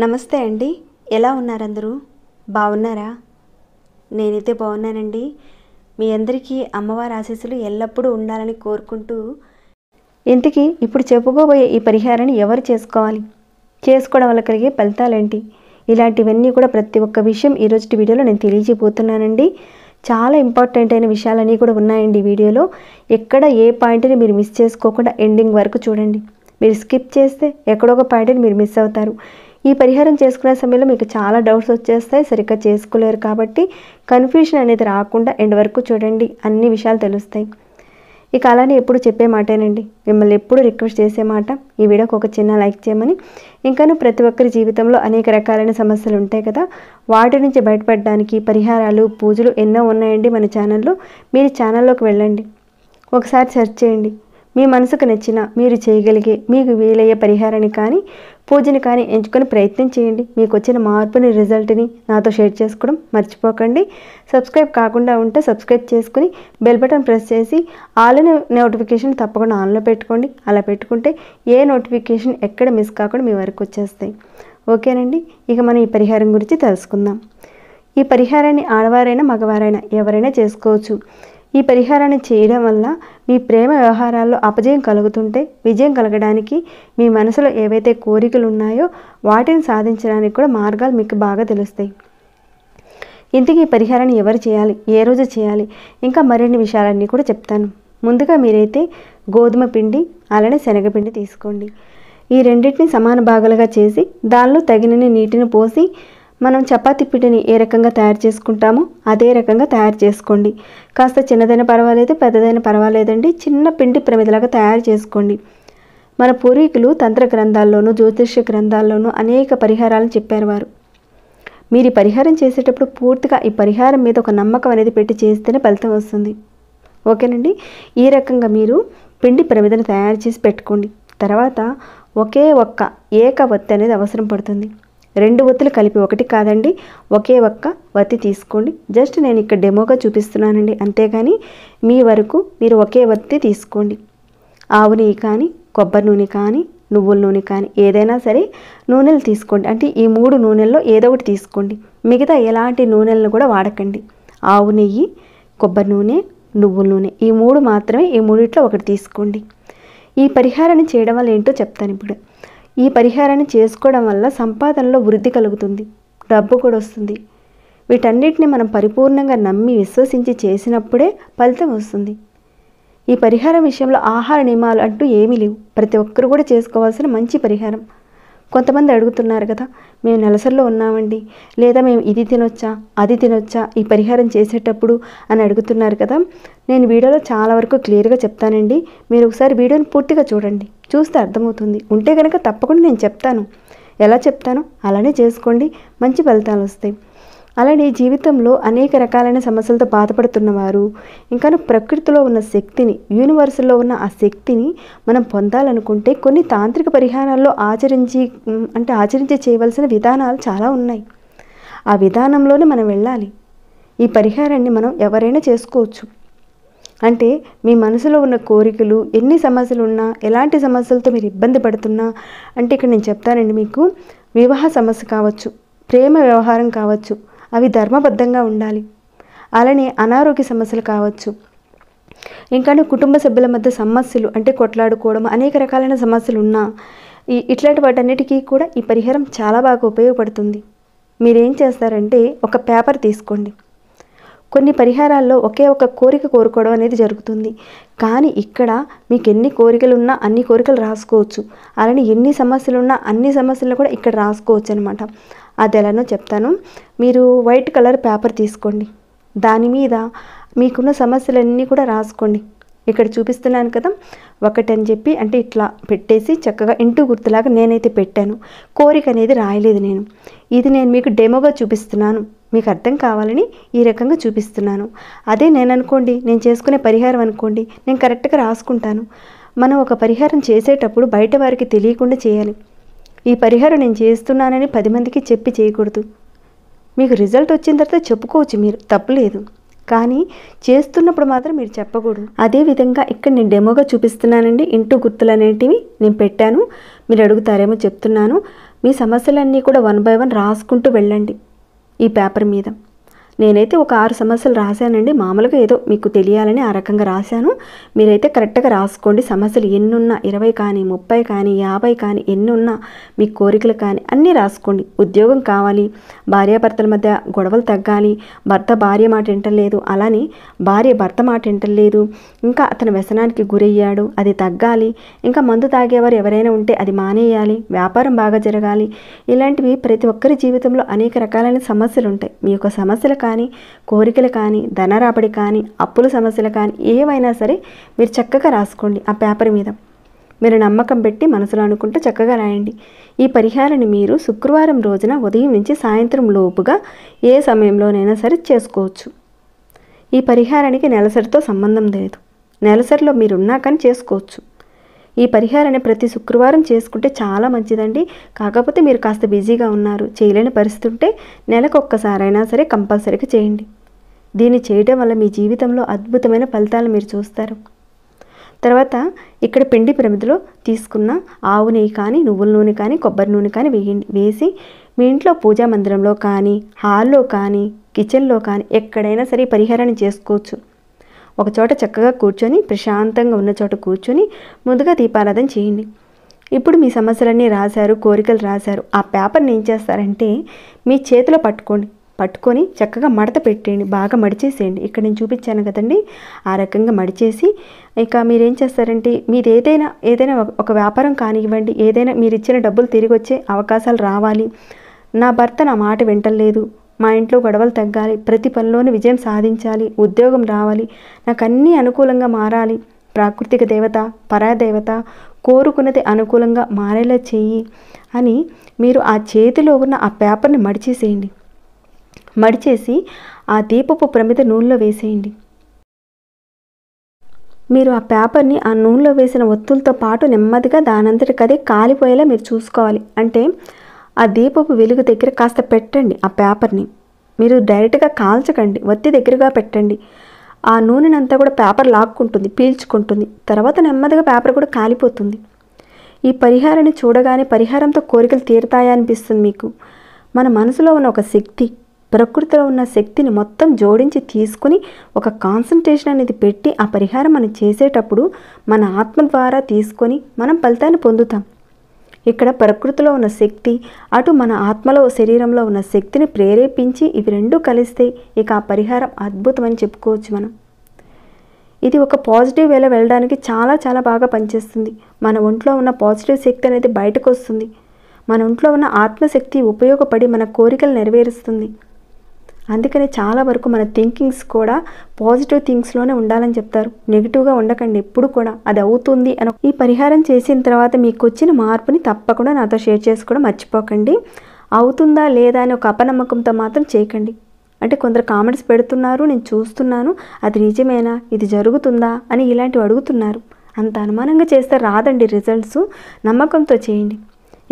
నమస్తే అండి. ఎలా ఉన్నారు అందరూ? బాగున్నారా? నేనైతే బాగున్నానండి. మీ అందరికీ అమ్మవారి ఆశీస్సులు ఎల్లప్పుడూ ఉండాలని కోరుకుంటూ, ఇంతకీ ఇప్పుడు చెప్పుకోబోయే ఈ పరిహారాన్ని ఎవరు చేసుకోవాలి? చేసుకోవడం వల్ల కలిగే ఫలితాలేంటి? ఇలాంటివన్నీ కూడా ప్రతి ఒక్క విషయం ఈరోజు వీడియోలో నేను తెలియజేయబోతున్నానండి. చాలా ఇంపార్టెంట్ అయిన విషయాలన్నీ కూడా ఉన్నాయండి ఈ వీడియోలో. ఎక్కడ ఏ పాయింట్ని మీరు మిస్ చేసుకోకుండా ఎండింగ్ వరకు చూడండి. మీరు స్కిప్ చేస్తే ఎక్కడో ఒక పాయింట్ని మీరు మిస్ అవుతారు. ఈ పరిహారం చేసుకునే సమయంలో మీకు చాలా డౌట్స్ వచ్చేస్తాయి, సరిగ్గా చేసుకోలేరు. కాబట్టి కన్ఫ్యూషన్ అనేది రాకుండా ఎండ్ వరకు చూడండి, అన్ని విషయాలు తెలుస్తాయి. ఇక అలానే ఎప్పుడు చెప్పే మాటేనండి, మిమ్మల్ని ఎప్పుడు రిక్వెస్ట్ చేసే మాట, ఈ వీడియోకి ఒక చిన్న లైక్ చేయమని. ఇంకాను ప్రతి ఒక్కరి జీవితంలో అనేక రకాలైన సమస్యలు ఉంటాయి కదా, వాటి నుంచి బయటపడడానికి పరిహారాలు, పూజలు ఎన్నో ఉన్నాయండి మన ఛానల్లో. మీరు ఛానల్లోకి వెళ్ళండి, ఒకసారి సెర్చ్ చేయండి. మీ మనసుకు నచ్చిన, మీరు చేయగలిగే, మీకు వీలయ్యే పరిహారాన్ని కానీ పూజని కానీ ఎంచుకొని ప్రయత్నం చేయండి. మీకు వచ్చిన మార్పుని, రిజల్ట్ని నాతో షేర్ చేసుకోవడం మర్చిపోకండి. సబ్స్క్రైబ్ కాకుండా ఉంటే సబ్స్క్రైబ్ చేసుకుని బెల్ బటన్ ప్రెస్ చేసి ఆల్ నోటిఫికేషన్ తప్పకుండా ఆన్లో పెట్టుకోండి. అలా పెట్టుకుంటే ఏ నోటిఫికేషన్ ఎక్కడ మిస్ కాకుండా మీ వరకు వచ్చేస్తాయి. ఓకేనండి, ఇక మనం ఈ పరిహారం గురించి తెలుసుకుందాం. ఈ పరిహారాన్ని ఆడవారైనా మగవారైనా ఎవరైనా చేసుకోవచ్చు. ఈ పరిహారాన్ని చేయడం వల్ల మీ ప్రేమ వ్యవహారాల్లో అపజయం కలుగుతుంటే విజయం కలగడానికి, మీ మనసులో ఏవైతే కోరికలు ఉన్నాయో వాటిని సాధించడానికి కూడా మార్గాలు మీకు బాగా తెలుస్తాయి. ఇంతకీ ఈ పరిహారాన్ని ఎవరు చేయాలి, ఏ రోజు చేయాలి, ఇంకా మరిన్ని విషయాలన్నీ కూడా చెప్తాను. ముందుగా మీరైతే గోధుమ పిండి అలానే శనగపిండి తీసుకోండి. ఈ రెండింటిని సమాన భాగాలుగా చేసి దానిలో తగినన్ని నీటిని పోసి మనం చపాతీ పిండిని ఏ రకంగా తయారు చేసుకుంటామో అదే రకంగా తయారు చేసుకోండి. కాస్త చిన్నదైనా పర్వాలేదు, పెద్దదైనా పర్వాలేదండి, చిన్న పిండి ప్రమిదలాగా తయారు చేసుకోండి. మన పూర్వీకులు తంత్ర గ్రంథాల్లోనూ జ్యోతిష్య గ్రంథాల్లోనూ అనేక పరిహారాలను చెప్పారు వారు. మీరు ఈ పరిహారం చేసేటప్పుడు పూర్తిగా ఈ పరిహారం మీద ఒక నమ్మకం అనేది పెట్టి చేస్తేనే ఫలితం వస్తుంది. ఓకేనండి, ఈ రకంగా మీరు పిండి ప్రమిదను తయారు చేసి పెట్టుకోండి. తర్వాత ఒకే ఒక్క ఏక వత్తి అనేది అవసరం పడుతుంది. 2 ఒత్తులు కలిపి, ఒకటి కాదండి, ఒకే ఒక్క వత్తి తీసుకోండి. జస్ట్ నేను ఇక్కడ డెమోగా చూపిస్తున్నానండి, అంతేగాని మీ వరకు మీరు ఒకే వత్తి తీసుకోండి. ఆవు నెయ్యి కానీ, కొబ్బరి నూనె కానీ, నువ్వుల నూనె కానీ ఏదైనా సరే నూనెలు తీసుకోండి. అంటే ఈ 3 నూనెల్లో ఏదో ఒకటి తీసుకోండి. మిగతా ఎలాంటి నూనెలను కూడా వాడకండి. ఆవు నెయ్యి, కొబ్బరి నూనె, నువ్వుల నూనె ఈ 3 మాత్రమే, ఈ 3 ఒకటి తీసుకోండి. ఈ పరిహారాన్ని చేయడం వల్ల ఏంటో చెప్తాను ఇప్పుడు. ఈ పరిహారాన్ని చేసుకోవడం వల్ల సంపాదనలో వృద్ధి కలుగుతుంది, డబ్బు కూడా వస్తుంది. వీటన్నిటిని మనం పరిపూర్ణంగా నమ్మి విశ్వసించి చేసినప్పుడే ఫలితం వస్తుంది. ఈ పరిహారం విషయంలో ఆహార నియమాలు అంటూ ఏమీ లేవు. ప్రతి ఒక్కరు కూడా చేసుకోవాల్సిన మంచి పరిహారం. కొంతమంది అడుగుతున్నారు కదా, మేము నెలసరిలో ఉన్నామండి, లేదా మేము ఇది తినొచ్చా, అది తినొచ్చా ఈ పరిహారం చేసేటప్పుడు అని అడుగుతున్నారు కదా. నేను వీడియోలో చాలా వరకు క్లియర్గా చెప్తానండి. మీరు ఒకసారి వీడియోని పూర్తిగా చూడండి, చూస్తే అర్థమవుతుంది. ఉంటే కనుక తప్పకుండా నేను చెప్తాను, ఎలా చెప్తానో అలానే చేసుకోండి, మంచి ఫలితాలు వస్తాయి. అలానే జీవితంలో అనేక రకాలైన సమస్యలతో బాధపడుతున్నవారు, ఇంకా ప్రకృతిలో ఉన్న శక్తిని, యూనివర్స్లో ఉన్న ఆ శక్తిని మనం పొందాలనుకుంటే కొన్ని తాంత్రిక పరిహారాల్లో ఆచరించి చేయవలసిన విధానాలు చాలా ఉన్నాయి. ఆ విధానంలోనే మనం వెళ్ళాలి. ఈ పరిహారాన్ని మనం ఎవరైనా చేసుకోవచ్చు. అంటే మీ మనసులో ఉన్న కోరికలు, ఎన్ని సమస్యలు ఉన్నా, ఎలాంటి సమస్యలతో మీరు ఇబ్బంది పడుతున్నా, అంటే ఇక్కడ నేను చెప్తానండి మీకు, వివాహ సమస్య కావచ్చు, ప్రేమ వ్యవహారం కావచ్చు, అవి ధర్మబద్ధంగా ఉండాలి. అలానే అనారోగ్య సమస్యలు కావచ్చు, ఇంకా కుటుంబ సభ్యుల మధ్య సమస్యలు, అంటే కొట్లాడుకోవడం, అనేక రకాలైన సమస్యలు ఉన్నా ఇట్లాంటి వాటన్నిటికీ కూడా ఈ పరిహారం చాలా బాగా ఉపయోగపడుతుంది. మీరేం చేస్తారంటే ఒక పేపర్ తీసుకోండి. కొన్ని పరిహారాల్లో ఒకే ఒక కోరిక కోరుకోవడం అనేది జరుగుతుంది, కానీ ఇక్కడ మీకు ఎన్ని కోరికలు ఉన్నా అన్ని కోరికలు రాసుకోవచ్చు. అలానే ఎన్ని సమస్యలు ఉన్నా అన్ని సమస్యలను కూడా ఇక్కడ రాసుకోవచ్చు అనమాట. అది ఎలానో చెప్తాను. మీరు వైట్ కలర్ పేపర్ తీసుకోండి, దాని మీద మీకున్న సమస్యలన్నీ కూడా రాసుకోండి. ఇక్కడ చూపిస్తున్నాను కదా, 1 అని చెప్పి, అంటే ఇట్లా పెట్టేసి చక్కగా ఇంటూ గుర్తులాగా నేనైతే పెట్టాను. కోరిక అనేది రాయలేదు నేను. ఇది నేను మీకు డెమోగా చూపిస్తున్నాను, మీకు అర్థం కావాలని ఈ రకంగా చూపిస్తున్నాను. అదే నేను అనుకోండి, నేను చేసుకునే పరిహారం అనుకోండి, నేను కరెక్ట్గా రాసుకుంటాను. మనం ఒక పరిహారం చేసేటప్పుడు బయట వారికి తెలియకుండా చేయాలి. ఈ పరిహారం నేను చేస్తున్నానని 10 మందికి చెప్పి చేయకూడదు. మీకు రిజల్ట్ వచ్చిన తర్వాత చెప్పుకోవచ్చు, మీరు తప్పులేదు, కానీ చేస్తున్నప్పుడు మాత్రం మీరు చెప్పకూడదు. అదేవిధంగా ఇక్కడ నేను డెమోగా చూపిస్తున్నానండి. ఇంటూ గుర్తులు అనేటివి నేను పెట్టాను. మీరు అడుగుతారేమో చెప్తున్నాను. మీ సమస్యలన్నీ కూడా 1 బై 1 రాసుకుంటూ వెళ్ళండి ఈ పేపర్ మీద. నేనైతే ఒక 6 సమస్యలు రాశానండి. మామూలుగా ఏదో మీకు తెలియాలని ఆ రకంగా రాశాను. మీరైతే కరెక్ట్గా రాసుకోండి. సమస్యలు ఎన్నున్నా 20 కానీ 30 కానీ 50 కానీ ఎన్నున్నా మీ కోరికలు కానీ అన్నీ రాసుకోండి. ఉద్యోగం కావాలి, భార్యాభర్తల మధ్య గొడవలు తగ్గాలి, భర్త భార్య మాట వింటలేదు, అలానే భార్య భర్త మాట వింటలేదు, ఇంకా అతను వ్యసనానికి గురయ్యాడు, అది తగ్గాలి, ఇంకా మందు తాగేవారు ఎవరైనా ఉంటే అది మానేయాలి, వ్యాపారం బాగా జరగాలి. ఇలాంటివి ప్రతి ఒక్కరి జీవితంలో అనేక రకాలైన సమస్యలు ఉంటాయి. మీ యొక్క సమస్యలు కానీ, కోరికలు కానీ, ధన రాబడి కానీ, అప్పుల సమస్యలు కానీ ఏవైనా సరే మీరు చక్కగా రాసుకోండి ఆ పేపర్ మీద. మీరు నమ్మకం పెట్టి మనసులో అనుకుంటూ చక్కగా రాయండి. ఈ పరిహారాన్ని మీరు శుక్రవారం రోజున ఉదయం నుంచి సాయంత్రం లోపుగా ఏ సమయంలోనైనా సరే చేసుకోవచ్చు. ఈ పరిహారానికి నెలసరితో సంబంధం లేదు. నెలసరిలో మీరున్నా కానీ చేసుకోవచ్చు. ఈ పరిహారాన్ని ప్రతి శుక్రవారం చేసుకుంటే చాలా మంచిదండి. కాకపోతే మీరు కాస్త బిజీగా ఉన్నారు, చేయలేని పరిస్థితి ఉంటే నెలకు ఒక్కసారైనా సరే కంపల్సరీగా చేయండి. దీన్ని చేయడం వల్ల మీ జీవితంలో అద్భుతమైన ఫలితాలు మీరు చూస్తారు. తర్వాత ఇక్కడ పిండి ప్రమిదలో తీసుకున్న ఆవు నెయ్యి కానీ, నువ్వుల నూనె కానీ, కొబ్బరి నూనె కానీ వేసి మీ ఇంట్లో పూజా మందిరంలో కానీ, హాల్లో కానీ, కిచెన్లో కానీ ఎక్కడైనా సరే పరిహారాన్ని చేసుకోవచ్చు. ఒక చోట చక్కగా కూర్చొని, ప్రశాంతంగా ఉన్న చోట కూర్చొని ముందుగా దీపారాధన చేయండి. ఇప్పుడు మీ సమస్యలన్నీ రాశారు, కోరికలు రాశారు. ఆ పేపర్ని ఏం చేస్తారంటే మీ చేతిలో పట్టుకొని చక్కగా మడత పెట్టేయండి, బాగా మడిచేసేయండి. ఇక్కడ నేను చూపించాను కదండి, ఆ రకంగా మడిచేసి ఇక మీరేం చేస్తారంటే మీది ఏదైనా ఒక వ్యాపారం కానివ్వండి, ఏదైనా మీరు ఇచ్చిన డబ్బులు తిరిగి వచ్చే అవకాశాలు రావాలి, నా భర్త నా మాట వింటలేదు, మా ఇంట్లో గొడవలు తగ్గాలి, ప్రతి పనిలోనూ విజయం సాధించాలి, ఉద్యోగం రావాలి, నాకు అన్నీ అనుకూలంగా మారాలి, ప్రాకృతిక దేవత, పరాదేవత కోరుకున్నది అనుకూలంగా మారేలా చెయ్యి అని మీరు ఆ చేతిలో ఉన్న ఆ పేపర్ని మడిచేసేయండి. మడిచేసి ఆ దీపపు ప్రమిద నూనెలో వేసేయండి. మీరు ఆ పేపర్ని ఆ నూనెలో వేసిన ఒత్తులతో పాటు నెమ్మదిగా దానంతటికదే కాలిపోయేలా మీరు చూసుకోవాలి. అంటే ఆ దీపపు వెలుగు దగ్గర కాస్త పెట్టండి ఆ పేపర్ని. మీరు డైరెక్ట్గా కాల్చకండి, ఒత్తి దగ్గరగా పెట్టండి. ఆ నూనెనంతా కూడా పేపర్ లాక్కుంటుంది, పీల్చుకుంటుంది. తర్వాత నెమ్మదిగా పేపర్ కూడా కాలిపోతుంది. ఈ పరిహారాన్ని చూడగానే పరిహారంతో కోరికలు తీరుతాయా అనిపిస్తుంది మీకు. మన మనసులో ఉన్న ఒక శక్తి, ప్రకృతిలో ఉన్న శక్తిని మొత్తం జోడించి తీసుకుని ఒక కాన్సన్ట్రేషన్ అనేది పెట్టి ఆ పరిహారం మనం చేసేటప్పుడు మన ఆత్మ ద్వారా తీసుకొని మనం ఫలితాన్ని పొందుతాం. ఇక్కడ ప్రకృతిలో ఉన్న శక్తి, అటు మన ఆత్మలో శరీరంలో ఉన్న శక్తిని ప్రేరేపించి ఇవి రెండూ కలిస్తే ఇక ఆ పరిహారం అద్భుతమని చెప్పుకోవచ్చు మనం. ఇది ఒక పాజిటివ్ వేలో వెళ్ళడానికి చాలా చాలా బాగా పనిచేస్తుంది. మన ఒంట్లో ఉన్న పాజిటివ్ శక్తి అనేది బయటకు వస్తుంది. మన ఒంట్లో ఉన్న ఆత్మశక్తి ఉపయోగపడి మన కోరికలు నెరవేరుస్తుంది. అందుకని చాలా వరకు మన థింకింగ్స్ కూడా పాజిటివ్ థింగ్స్లోనే ఉండాలని చెప్తారు. నెగిటివ్గా ఉండకండి ఎప్పుడు కూడా. అది అవుతుంది అని ఈ పరిహారం చేసిన తర్వాత మీకు వచ్చిన మార్పుని తప్పకుండా నాతో షేర్ చేసుకోవడం మర్చిపోకండి. అవుతుందా లేదా అని ఒక అపనమ్మకంతో మాత్రం చేయకండి. అంటే కొందరు కామెంట్స్ పెడుతున్నారు, నేను చూస్తున్నాను, అది నిజమేనా, ఇది జరుగుతుందా అని ఇలాంటివి అడుగుతున్నారు. అంత అనుమానంగా చేస్తే రాదండి రిజల్ట్స్. నమ్మకంతో చేయండి.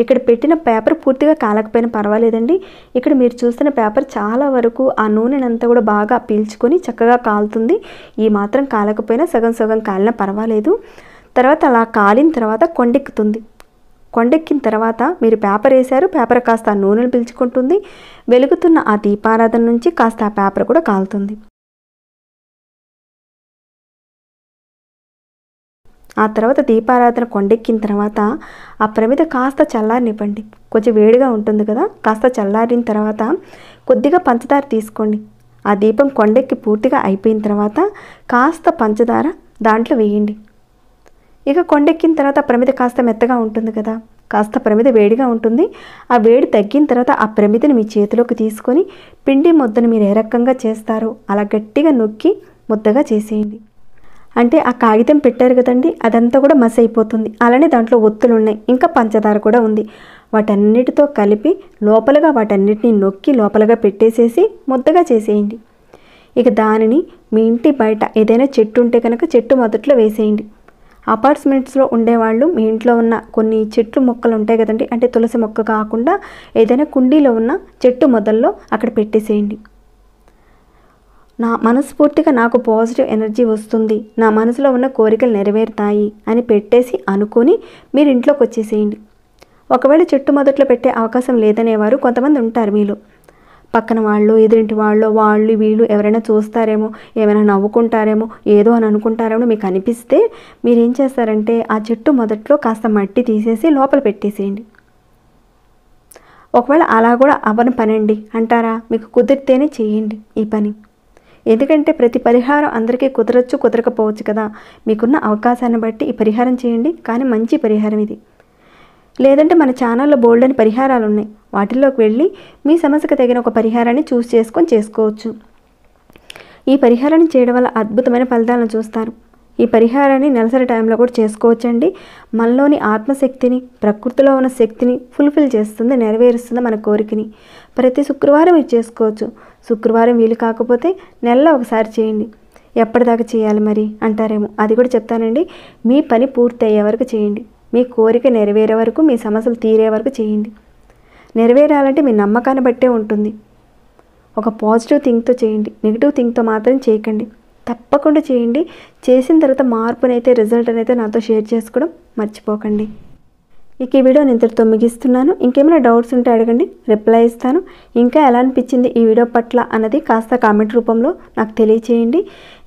ఇక్కడ పెట్టిన పేపర్ పూర్తిగా కాలకపోయినా పర్వాలేదండి. ఇక్కడ మీరు చూస్తున్న పేపర్ చాలా వరకు ఆ నూనెనంతా కూడా బాగా పీల్చుకొని చక్కగా కాలుతుంది. ఈ మాత్రం కాలకపోయినా సగం సగం కాలినా పర్వాలేదు. తర్వాత అలా కాలిన తర్వాత కొండెక్కుతుంది. కొండెక్కిన తర్వాత మీరు పేపర్ వేశారు, పేపర్ కాస్త ఆ నూనెను పీల్చుకుంటుంది. వెలుగుతున్న ఆ దీపారాధన నుంచి కాస్త ఆ పేపర్ కూడా కాలుతుంది. ఆ తర్వాత దీపారాధన కొండెక్కిన తర్వాత ఆ ప్రమిద కాస్త చల్లారనివ్వండి. కొంచెం వేడిగా ఉంటుంది కదా, కాస్త చల్లారిన తర్వాత కొద్దిగా పంచదార తీసుకోండి. ఆ దీపం కొండెక్కి పూర్తిగా అయిపోయిన తర్వాత కాస్త పంచదార దాంట్లో వేయండి. ఇక కొండెక్కిన తర్వాత ప్రమిద కాస్త మెత్తగా ఉంటుంది కదా, కాస్త ప్రమిద వేడిగా ఉంటుంది. ఆ వేడి తగ్గిన తర్వాత ఆ ప్రమిదని మీ చేతిలోకి తీసుకొని పిండి ముద్దను మీరు ఏ రకంగా చేస్తారో అలా గట్టిగా నొక్కి ముద్దగా చేసేయండి. అంటే ఆ కాగితం పెట్టారు కదండి, అదంతా కూడా మసి అయిపోతుంది. అలానే దాంట్లో ఒత్తులు ఉన్నాయి, ఇంకా పంచదార కూడా ఉంది. వాటన్నిటితో కలిపి లోపలగా వాటన్నిటిని నొక్కి లోపలగా పెట్టేసేసి ముద్దగా చేసేయండి. ఇక దానిని మీ ఇంటి బయట ఏదైనా చెట్టు ఉంటే కనుక చెట్టు మొదట్లో వేసేయండి. అపార్ట్మెంట్స్లో ఉండేవాళ్ళు మీ ఇంట్లో ఉన్న కొన్ని చెట్లు మొక్కలు ఉంటాయి కదండి, అంటే తులసి మొక్క కాకుండా ఏదైనా కుండీలో ఉన్న చెట్టు మొదల్లో అక్కడ పెట్టేసేయండి. నా మనస్ఫూర్తిగా నాకు పాజిటివ్ ఎనర్జీ వస్తుంది, నా మనసులో ఉన్న కోరికలు నెరవేరుతాయి అని పెట్టేసి అనుకొని మీరు ఇంట్లోకి వచ్చేసేయండి. ఒకవేళ చెట్టు మొదట్లో పెట్టే అవకాశం లేదనేవారు కొంతమంది ఉంటారు మీలో. పక్కన వాళ్ళు, ఎదురింటి వాళ్ళు, వాళ్ళు వీళ్ళు ఎవరైనా చూస్తారేమో, ఏమైనా నవ్వుకుంటారేమో, ఏదో అని అనుకుంటారేమో మీకు అనిపిస్తే మీరేం చేస్తారంటే ఆ చెట్టు మొదట్లో కాస్త మట్టి తీసేసి లోపల పెట్టేసేయండి. ఒకవేళ అలా కూడా అవ్వని పనండి అంటారా, మీకు కుదిరితేనే చేయండి ఈ పని. ఎందుకంటే ప్రతి పరిహారం అందరికీ కుదరచ్చు, కుదరకపోవచ్చు కదా. మీకున్న అవకాశాన్ని బట్టి ఈ పరిహారం చేయండి, కానీ మంచి పరిహారం ఇది. లేదంటే మన ఛానల్లో బోల్డ్ అని పరిహారాలు ఉన్నాయి, వాటిల్లోకి వెళ్ళి మీ సమస్యకు తగిన ఒక పరిహారాన్ని చూస్ చేసుకొని చేసుకోవచ్చు. ఈ పరిహారాన్ని చేయడం వల్ల అద్భుతమైన ఫలితాలను చూస్తారు. ఈ పరిహారాన్ని నెలసరి టైంలో కూడా చేసుకోవచ్చండి. మనలోని ఆత్మశక్తిని, ప్రకృతిలో ఉన్న శక్తిని ఫుల్ఫిల్ చేస్తుంది, నెరవేరుస్తుంది మన కోరికని. ప్రతి శుక్రవారం ఇది చేసుకోవచ్చు. శుక్రవారం వీలు కాకపోతే నెలలో ఒకసారి చేయండి. ఎప్పటిదాకా చేయాలి మరి అంటారేమో, అది కూడా చెప్తానండి. మీ పని పూర్తి అయ్యే వరకు చేయండి. మీ కోరిక నెరవేరే వరకు, మీ సమస్యలు తీరే వరకు చేయండి. నెరవేరాలంటే మీ నమ్మకాన్ని బట్టే ఉంటుంది. ఒక పాజిటివ్ థింక్తో చేయండి, నెగిటివ్ థింక్తో మాత్రం చేయకండి. తప్పకుండా చేయండి. చేసిన తర్వాత మార్పునైతే, రిజల్ట్ అయితే నాతో షేర్ చేసుకోవడం మర్చిపోకండి. ఇక ఈ వీడియో నేను ఇంతటితో ముగిస్తున్నాను. ఇంకేమైనా డౌట్స్ ఉంటే అడగండి, రిప్లై ఇస్తాను. ఇంకా ఎలా అనిపించింది ఈ వీడియో పట్ల అన్నది కాస్త కామెంట్ రూపంలో నాకు తెలియచేయండి.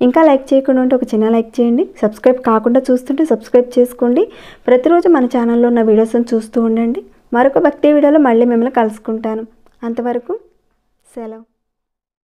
ఇంకా లైక్ చేయకుండా ఉంటే ఒక చిన్న లైక్ చేయండి. సబ్స్క్రైబ్ కాకుండా చూస్తుంటే సబ్స్క్రైబ్ చేసుకోండి. ప్రతిరోజు మన ఛానల్లో ఉన్న వీడియోస్ని చూస్తూ ఉండండి. మరొక భక్తి వీడియోలో మళ్ళీ మిమ్మల్ని కలుసుకుంటాను. అంతవరకు సెలవు.